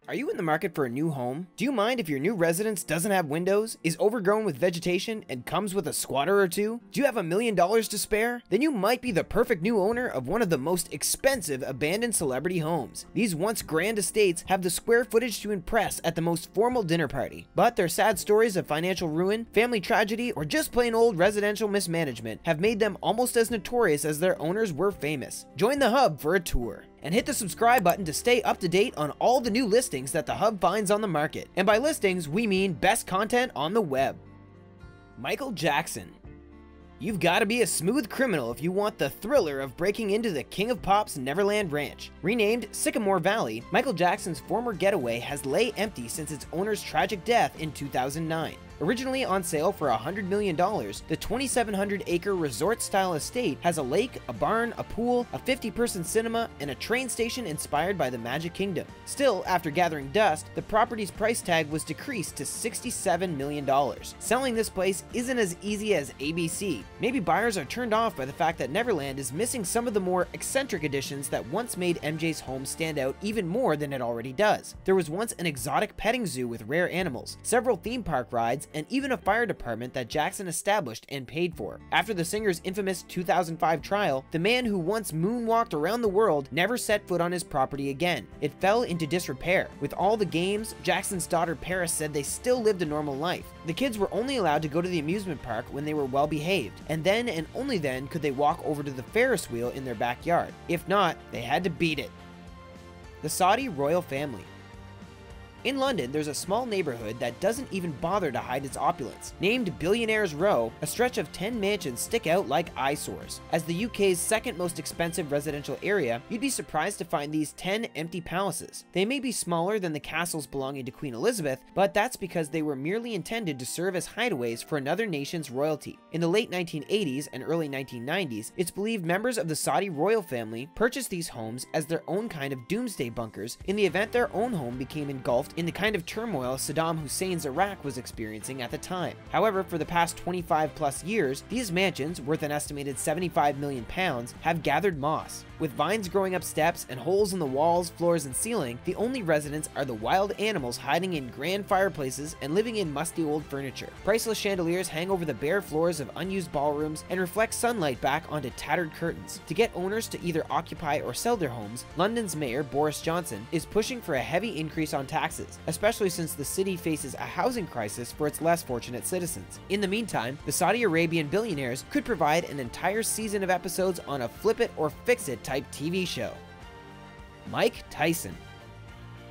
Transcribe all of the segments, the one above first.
Are you in the market for a new home? Do you mind if your new residence doesn't have windows, is overgrown with vegetation, and comes with a squatter or two? Do you have $1 million to spare? Then you might be the perfect new owner of one of the most expensive abandoned celebrity homes. These once grand estates have the square footage to impress at the most formal dinner party, but their sad stories of financial ruin, family tragedy, or just plain old residential mismanagement have made them almost as notorious as their owners were famous. Join the Hub for a tour. And hit the subscribe button to stay up to date on all the new listings that the Hub finds on the market. And by listings, we mean best content on the web. Michael Jackson. You've got to be a smooth criminal if you want the thriller of breaking into the King of Pop's Neverland Ranch. Renamed Sycamore Valley, Michael Jackson's former getaway has lay empty since its owner's tragic death in 2009. Originally on sale for $100 million, the 2,700-acre resort-style estate has a lake, a barn, a pool, a 50-person cinema, and a train station inspired by the Magic Kingdom. Still, after gathering dust, the property's price tag was decreased to $67 million. Selling this place isn't as easy as ABC. Maybe buyers are turned off by the fact that Neverland is missing some of the more eccentric additions that once made MJ's home stand out even more than it already does. There was once an exotic petting zoo with rare animals, several theme park rides, and even a fire department that Jackson established and paid for. After the singer's infamous 2005 trial, the man who once moonwalked around the world never set foot on his property again. It fell into disrepair. With all the games, Jackson's daughter Paris said they still lived a normal life. The kids were only allowed to go to the amusement park when they were well behaved, and then and only then could they walk over to the Ferris wheel in their backyard. If not, they had to beat it. The Saudi royal family. In London, there's a small neighborhood that doesn't even bother to hide its opulence. Named Billionaires Row, a stretch of 10 mansions stick out like eyesores. As the UK's second most expensive residential area, you'd be surprised to find these 10 empty palaces. They may be smaller than the castles belonging to Queen Elizabeth, but that's because they were merely intended to serve as hideaways for another nation's royalty. In the late 1980s and early 1990s, it's believed members of the Saudi royal family purchased these homes as their own kind of doomsday bunkers in the event their own home became engulfed in the kind of turmoil Saddam Hussein's Iraq was experiencing at the time. However, for the past 25 plus years, these mansions, worth an estimated £75 million, have gathered moss. With vines growing up steps and holes in the walls, floors, and ceiling, the only residents are the wild animals hiding in grand fireplaces and living in musty old furniture. Priceless chandeliers hang over the bare floors of unused ballrooms and reflect sunlight back onto tattered curtains. To get owners to either occupy or sell their homes, London's mayor, Boris Johnson, is pushing for a heavy increase on taxes, especially since the city faces a housing crisis for its less fortunate citizens. In the meantime, the Saudi Arabian billionaires could provide an entire season of episodes on a flip it or fix it type TV show. Mike Tyson.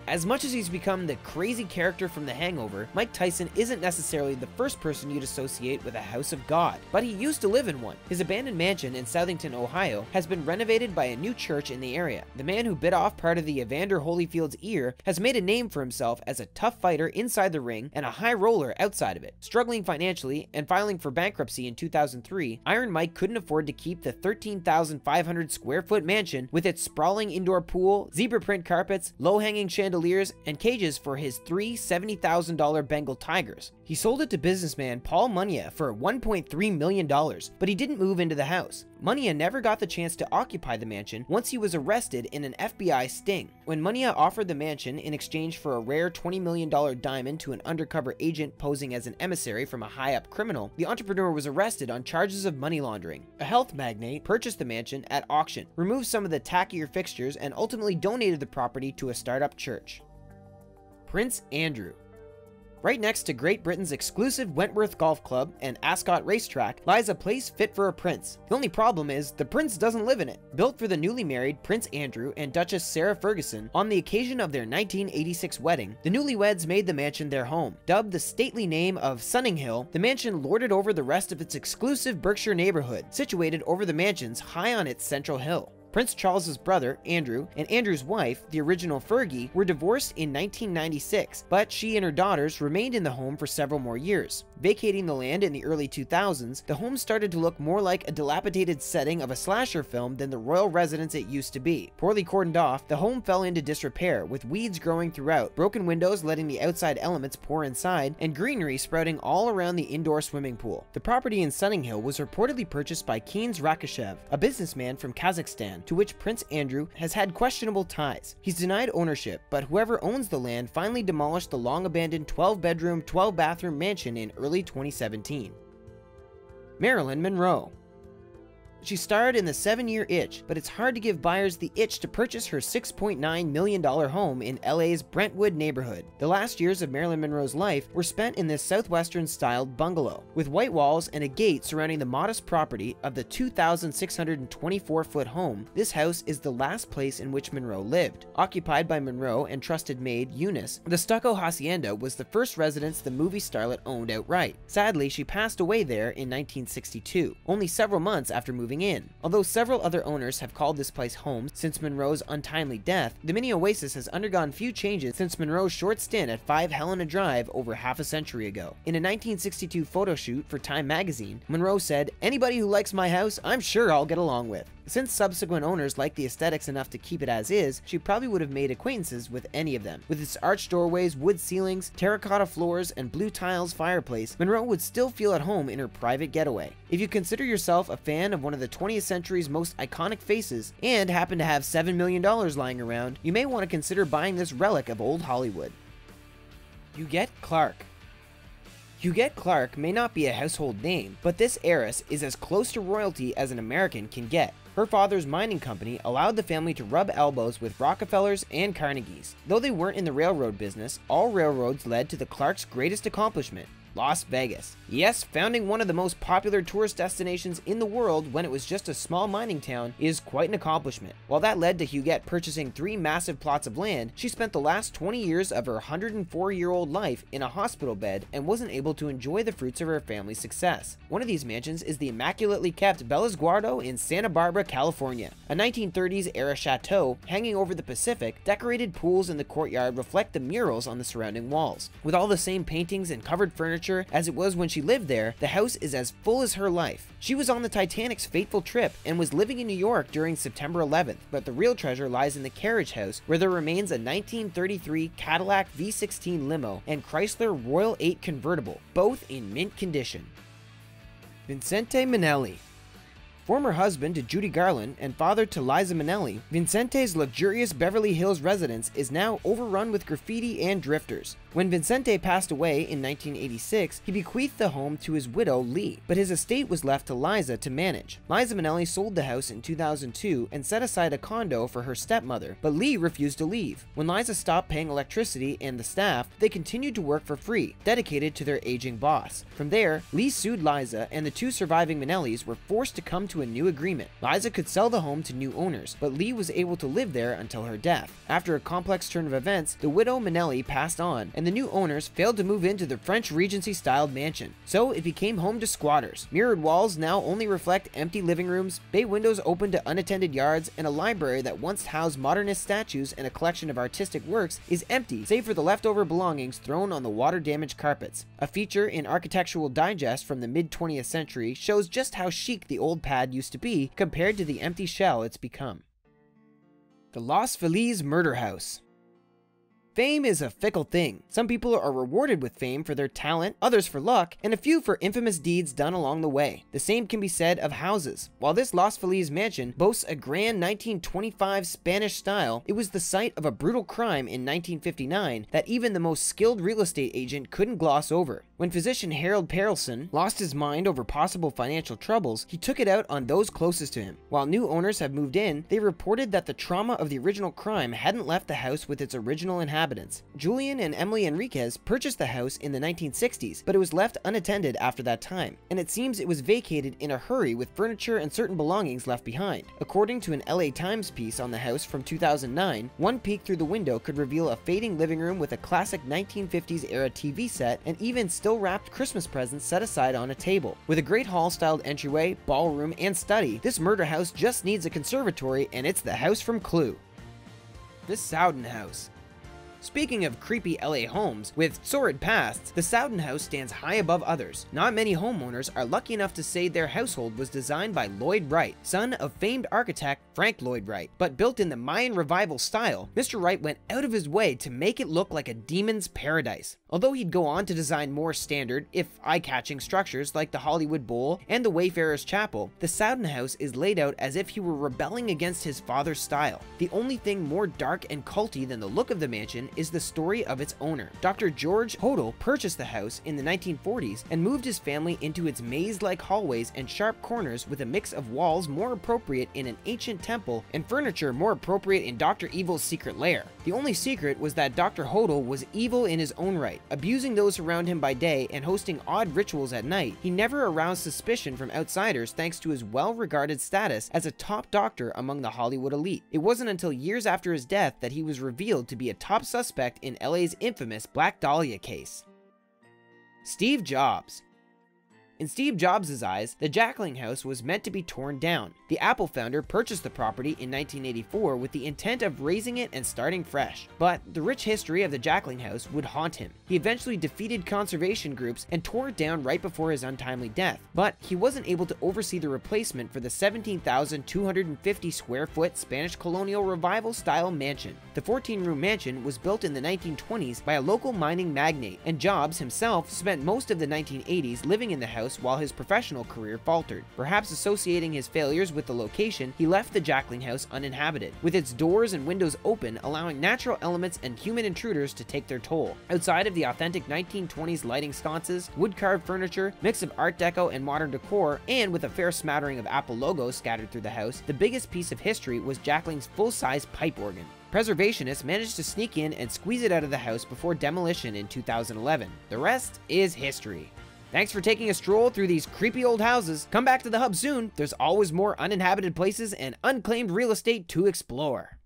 As much as he's become the crazy character from The Hangover, Mike Tyson isn't necessarily the first person you'd associate with a house of God, but he used to live in one. His abandoned mansion in Southington, Ohio, has been renovated by a new church in the area. The man who bit off part of the Evander Holyfield's ear has made a name for himself as a tough fighter inside the ring and a high roller outside of it. Struggling financially and filing for bankruptcy in 2003, Iron Mike couldn't afford to keep the 13,500 square foot mansion with its sprawling indoor pool, zebra print carpets, low-hanging chandeliers, and cages for his three $70,000 Bengal tigers. He sold it to businessman Paul Munya for $1.3 million, but he didn't move into the house. Munya never got the chance to occupy the mansion once he was arrested in an FBI sting. When Munya offered the mansion in exchange for a rare $20 million diamond to an undercover agent posing as an emissary from a high-up criminal, the entrepreneur was arrested on charges of money laundering. A health magnate purchased the mansion at auction, removed some of the tackier fixtures, and ultimately donated the property to a startup church. Prince Andrew. Right next to Great Britain's exclusive Wentworth Golf Club and Ascot Racetrack lies a place fit for a prince. The only problem is, the prince doesn't live in it. Built for the newly married Prince Andrew and Duchess Sarah Ferguson on the occasion of their 1986 wedding, the newlyweds made the mansion their home. Dubbed the stately name of Sunninghill, the mansion lorded over the rest of its exclusive Berkshire neighborhood, situated over the mansions high on its central hill. Prince Charles's brother, Andrew, and Andrew's wife, the original Fergie, were divorced in 1996, but she and her daughters remained in the home for several more years. Vacating the land in the early 2000s, the home started to look more like a dilapidated setting of a slasher film than the royal residence it used to be. Poorly cordoned off, the home fell into disrepair, with weeds growing throughout, broken windows letting the outside elements pour inside, and greenery sprouting all around the indoor swimming pool. The property in Sunninghill was reportedly purchased by Keynes Rakashev, a businessman from Kazakhstan, to which Prince Andrew has had questionable ties. He's denied ownership, but whoever owns the land finally demolished the long-abandoned 12-bedroom, 12-bathroom mansion in early 2017. Marilyn Monroe. She starred in The 7-Year Itch, but it's hard to give buyers the itch to purchase her $6.9 million home in LA's Brentwood neighborhood. The last years of Marilyn Monroe's life were spent in this southwestern-styled bungalow, with white walls and a gate surrounding the modest property of the 2,624-foot home. This house is the last place in which Monroe lived. Occupied by Monroe and trusted maid Eunice, the stucco hacienda was the first residence the movie starlet owned outright. Sadly, she passed away there in 1962, only several months after moving in. Although several other owners have called this place home since Monroe's untimely death, the mini oasis has undergone few changes since Monroe's short stint at 5 Helena Drive over half a century ago. In a 1962 photo shoot for Time magazine, Monroe said, "Anybody who likes my house, I'm sure I'll get along with." Since subsequent owners liked the aesthetics enough to keep it as is, she probably would have made acquaintances with any of them. With its arched doorways, wood ceilings, terracotta floors, and blue tiles fireplace, Monroe would still feel at home in her private getaway. If you consider yourself a fan of one of the 20th century's most iconic faces, and happen to have $7 million lying around, you may want to consider buying this relic of old Hollywood. Huguette Clark. Huguette Clark may not be a household name, but this heiress is as close to royalty as an American can get. Her father's mining company allowed the family to rub elbows with Rockefellers and Carnegies. Though they weren't in the railroad business, all railroads led to the Clarks' greatest accomplishment, Las Vegas. Yes, founding one of the most popular tourist destinations in the world when it was just a small mining town is quite an accomplishment. While that led to Huguette purchasing 3 massive plots of land, she spent the last 20 years of her 104-year-old life in a hospital bed and wasn't able to enjoy the fruits of her family's success. One of these mansions is the immaculately kept Belas Guardo in Santa Barbara, California. A 1930s era chateau hanging over the Pacific, decorated pools in the courtyard reflect the murals on the surrounding walls. With all the same paintings and covered furniture as it was when she lived there, the house is as full as her life. She was on the Titanic's fateful trip and was living in New York during September 11th, but the real treasure lies in the carriage house, where there remains a 1933 Cadillac V16 limo and Chrysler Royal 8 convertible, both in mint condition. Vincente Minnelli. Former husband to Judy Garland and father to Liza Minnelli, Vincente's luxurious Beverly Hills residence is now overrun with graffiti and drifters. When Vincente passed away in 1986, he bequeathed the home to his widow, Lee, but his estate was left to Liza to manage. Liza Minnelli sold the house in 2002 and set aside a condo for her stepmother, but Lee refused to leave. When Liza stopped paying electricity and the staff, they continued to work for free, dedicated to their aging boss. From there, Lee sued Liza, and the 2 surviving Minnellis were forced to come to a new agreement. Liza could sell the home to new owners, but Lee was able to live there until her death. After a complex turn of events, the widow Minnelli passed on, and the new owners failed to move into the French Regency-styled mansion, so it became home to squatters. Mirrored walls now only reflect empty living rooms, bay windows open to unattended yards, and a library that once housed modernist statues and a collection of artistic works is empty, save for the leftover belongings thrown on the water-damaged carpets. A feature in Architectural Digest from the mid-20th century shows just how chic the old pad used to be compared to the empty shell it's become. The Los Feliz Murder House. Fame is a fickle thing. Some people are rewarded with fame for their talent, others for luck, and a few for infamous deeds done along the way. The same can be said of houses. While this Los Feliz mansion boasts a grand 1925 Spanish style, it was the site of a brutal crime in 1959 that even the most skilled real estate agent couldn't gloss over. When physician Harold Perelson lost his mind over possible financial troubles, he took it out on those closest to him. While new owners have moved in, they reported that the trauma of the original crime hadn't left the house with its original inhabitants. Julian and Emily Enriquez purchased the house in the 1960s, but it was left unattended after that time, and it seems it was vacated in a hurry with furniture and certain belongings left behind. According to an LA Times piece on the house from 2009, one peek through the window could reveal a fading living room with a classic 1950s era TV set and even still wrapped Christmas presents set aside on a table. With a great hall-styled entryway, ballroom, and study, this murder house just needs a conservatory, and it's the house from Clue. The SOWDEN House. Speaking of creepy LA homes with sordid pasts, the Sowden house stands high above others. Not many homeowners are lucky enough to say their household was designed by Lloyd Wright, son of famed architect Frank Lloyd Wright. But built in the Mayan Revival style, Mr. Wright went out of his way to make it look like a demon's paradise. Although he'd go on to design more standard, if eye-catching structures like the Hollywood Bowl and the Wayfarer's Chapel, the Sowden house is laid out as if he were rebelling against his father's style. The only thing more dark and culty than the look of the mansion is the story of its owner. Dr. George Hodel purchased the house in the 1940s and moved his family into its maze-like hallways and sharp corners with a mix of walls more appropriate in an ancient temple and furniture more appropriate in Dr. Evil's secret lair. The only secret was that Dr. Hodel was evil in his own right, abusing those around him by day and hosting odd rituals at night. He never aroused suspicion from outsiders thanks to his well-regarded status as a top doctor among the Hollywood elite. It wasn't until years after his death that he was revealed to be a top suspect in LA's infamous Black Dahlia case. Steve Jobs. In Steve Jobs' eyes, the Jackling House was meant to be torn down. The Apple founder purchased the property in 1984 with the intent of raising it and starting fresh. But the rich history of the Jackling House would haunt him. He eventually defeated conservation groups and tore it down right before his untimely death. But he wasn't able to oversee the replacement for the 17,250 square foot Spanish colonial revival style mansion. The 14-room mansion was built in the 1920s by a local mining magnate, and Jobs himself spent most of the 1980s living in the house while his professional career faltered. Perhaps associating his failures with the location, he left the Jackling House uninhabited, with its doors and windows open, allowing natural elements and human intruders to take their toll. Outside of the authentic 1920s lighting sconces, wood-carved furniture, mix of Art Deco and modern decor, and with a fair smattering of Apple logos scattered through the house, the biggest piece of history was Jackling's full-size pipe organ. Preservationists managed to sneak in and squeeze it out of the house before demolition in 2011. The rest is history. Thanks for taking a stroll through these creepy old houses. Come back to the Hub soon. There's always more uninhabited places and unclaimed real estate to explore.